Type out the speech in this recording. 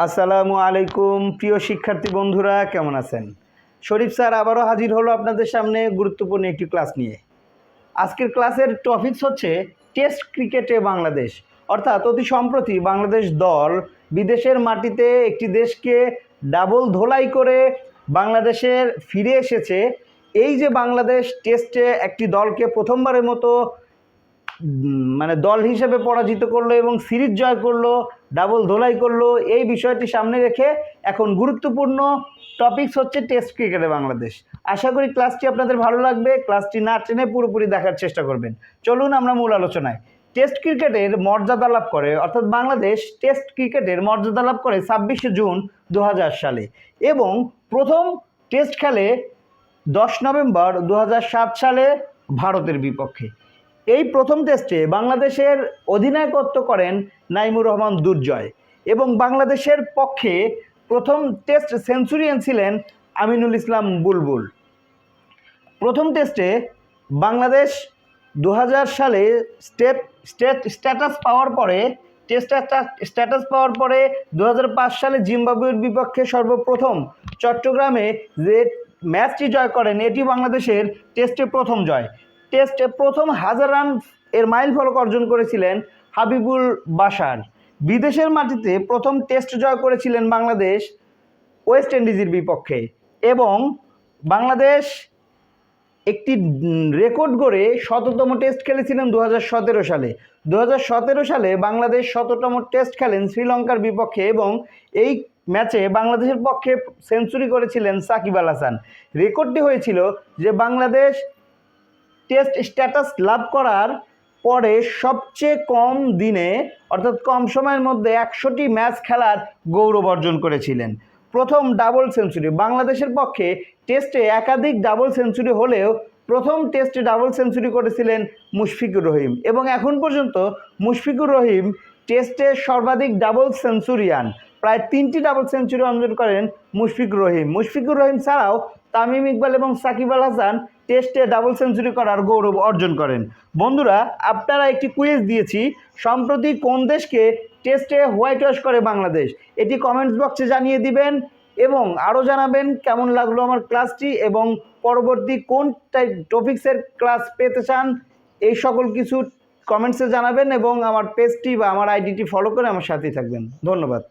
আসসালামু আলাইকুম প্রিয় শিক্ষার্থী বন্ধুরা, কেমন আছেন? শরীফ স্যার আবারও হাজির হলো আপনাদের সামনে গুরুত্বপূর্ণ একটি ক্লাস নিয়ে। আজকের ক্লাসের টপিকস হচ্ছে টেস্ট ক্রিকেটে বাংলাদেশ। অর্থাৎ অতি সম্প্রতি বাংলাদেশ দল বিদেশের মাটিতে একটি দেশকে ডাবল ধোলাই করে বাংলাদেশের ফিরে এসেছে। এই যে বাংলাদেশ টেস্টে একটি দলকে প্রথমবারের মতো দল হিসেবে পরাজিত করলো এবং সিরিজ জয় করলো, ডাবল ধোলাই করলো, এই বিষয়টি সামনে রেখে এখন গুরুত্বপূর্ণ টপিকস হচ্ছে টেস্ট ক্রিকেটে বাংলাদেশ। আশা করি ক্লাসটি আপনাদের ভালো লাগবে। ক্লাসটি না টেনে পুরোপুরি দেখার চেষ্টা করবেন। চলুন আমরা মূল আলোচনায়। টেস্ট ক্রিকেটের মর্যাদা লাভ করে, অর্থাৎ বাংলাদেশ টেস্ট ক্রিকেটের মর্যাদা লাভ করে 26শে জুন 2000 সালে এবং প্রথম টেস্ট খেলে 10 নভেম্বর 2007 সালে ভারতের বিপক্ষে। এই প্রথম টেস্টে বাংলাদেশের অধিনায়কত্ব করেন নাইমুর রহমান দুর্জয় এবং বাংলাদেশের পক্ষে প্রথম টেস্ট সেঞ্চুরিয়ান ছিলেন আমিনুল ইসলাম বুলবুল। প্রথম টেস্টে বাংলাদেশ 2000 সালে স্ট্যাটাস পাওয়ার পরে 2005 সালে জিম্বাবুয়ের বিপক্ষে সর্বপ্রথম চট্টগ্রামে যে ম্যাচটি জয় করেন, এটি বাংলাদেশের টেস্টে প্রথম জয়। টেস্টে প্রথম 1000 রান এর মাইল ফলক অর্জন করেছিলেন হাবিবুল বাশার। বিদেশের মাটিতে প্রথম টেস্ট জয় করেছিলেন বাংলাদেশ ওয়েস্ট ইন্ডিজের বিপক্ষে এবং বাংলাদেশ একটি রেকর্ড গড়ে 100তম টেস্ট খেলেছিলেন 2017 সালে। 2017 সালে বাংলাদেশ 100তম টেস্ট খেলেন শ্রীলঙ্কার বিপক্ষে এবং এই ম্যাচে বাংলাদেশের পক্ষে সেঞ্চুরি করেছিলেন সাকিব আল হাসান। রেকর্ডটি হয়েছিল যে বাংলাদেশ টেস্ট স্ট্যাটাস লাভ করার পরে সবচেয়ে কম দিনে, অর্থাৎ কম সময়ের মধ্যে 100টি ম্যাচ খেলার গৌরব অর্জন করেছিলেন। প্রথম ডাবল সেঞ্চুরি বাংলাদেশের পক্ষে টেস্টে একাধিক ডাবল সেঞ্চুরি হলেও প্রথম টেস্টে ডাবল সেঞ্চুরি করেছিলেন মুশফিকুর রহিম এবং এখন পর্যন্ত মুশফিকুর রহিম টেস্টে সর্বাধিক ডাবল সেঞ্চুরিয়ান। প্রায় 3টি ডাবল সেঞ্চুরি অর্জন করেন মুশফিকুর রহিম ছাড়াও তামিম ইকবাল এবং সাকিব আল হাসান টেস্টে ডাবল সেঞ্চুরি করার গৌরব অর্জন করেন। বন্ধুরা, আপনারা একটি কুইজ দিয়েছি, সম্প্রতি কোন দেশকে টেস্টে হোয়াইট ওয়াশ করে বাংলাদেশ, এটি কমেন্টস বক্সে জানিয়ে দিবেন এবং আরও জানাবেন কেমন লাগলো আমার ক্লাসটি এবং পরবর্তী কোন টপিক্সের ক্লাস পেতে চান, এই সকল কিছু কমেন্টসে জানাবেন এবং আমার পেজটি বা আমার আইডিটি ফলো করে আমার সাথেই থাকবেন। ধন্যবাদ।